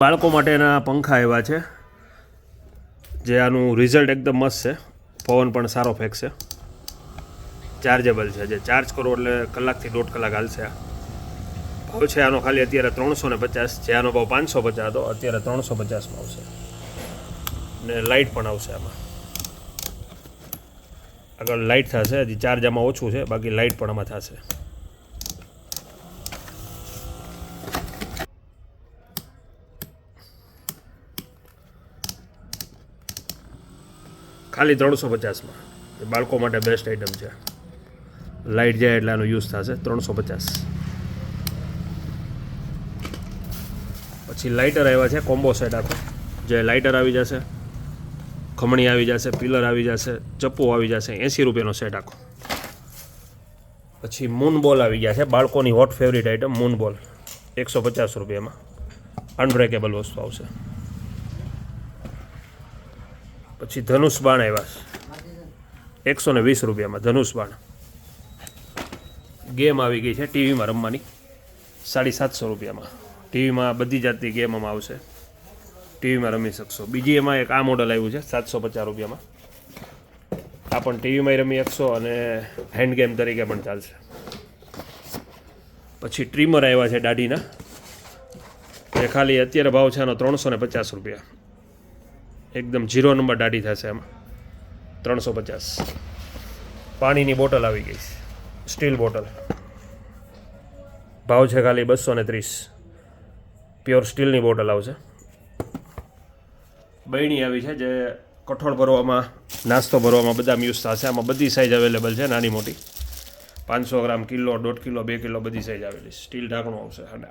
બાળકો માટેના પંખા એવા છે જે આનું રિઝલ્ટ એકદમ મસ્ત છે, પવન પણ સારો ફેંકશે, ચાર્જેબલ છે, જે ચાર્જ કરો એટલે કલાકથી 1.5 કલાક હાલશે. આ ભાવ છે આનો ખાલી અત્યારે 350, જે આનો ભાવ 550 હતો, અત્યારે 350માં આવશે. ને લાઇટ પણ આવશે આમાં, આગળ લાઇટ થશે, હજી ચાર્જ આમાં ઓછું છે, બાકી લાઇટ પણ આમાં થશે. ખાલી 350માં, એ બાળકો માટે બેસ્ટ આઇટમ છે. લાઇટ જાય એટલે આનો યુઝ થશે. 350. પછી લાઇટર આવ્યા છે કોમ્બો સેટ આખો, જે લાઇટર આવી જશે, ખમણી આવી જશે, પિલર આવી જશે, ચપ્પુ આવી જશે. 80 રૂપિયાનો સેટ આખો. પછી મૂન બોલ આવી ગયા છે, બાળકોની હોટ ફેવરિટ આઇટમ મૂન બોલ, 150 રૂપિયામાં અનબ્રેકેબલ વસ્તુ આવશે. પછી ધનુષ બાણ આવ્યા છે 120 રૂપિયામાં. ધનુષ બાણ ગેમ આવી ગઈ છે ટીવીમાં રમવાની, 750 રૂપિયામાં. ટીવીમાં બધી જાતની ગેમ આમાં આવશે, ટીવીમાં રમી શકશો. બીજી એમાં એક આ મોડલ આવ્યું છે 750 રૂપિયામાં. આ પણ ટીવીમાં રમી શકશો અને હેન્ડ ગેમ તરીકે પણ ચાલશે. પછી ટ્રીમર આવ્યા છે દાઢીના, જે ખાલી અત્યારે ભાવ છે આનો 350 રૂપિયા. એકદમ 0 નંબર દાઢી થશે એમાં, 350. પાણીની બોટલ આવી ગઈ છે, સ્ટીલ બોટલ, ભાવ છે ખાલી 230. પ્યોર સ્ટીલની બોટલ આવશે. બહેણી આવી છે, જે કઠોળ ભરવામાં, નાસ્તો ભરવામાં બધામાં યુઝ થશે. આમાં બધી સાઇઝ અવેલેબલ છે, નાની મોટી, 500 ગ્રામ, કિલો, 1.5 કિલો, 2 કિલો, બધી સાઇઝ આવેલી છે. સ્ટીલ ઢાંકણું આવશે અને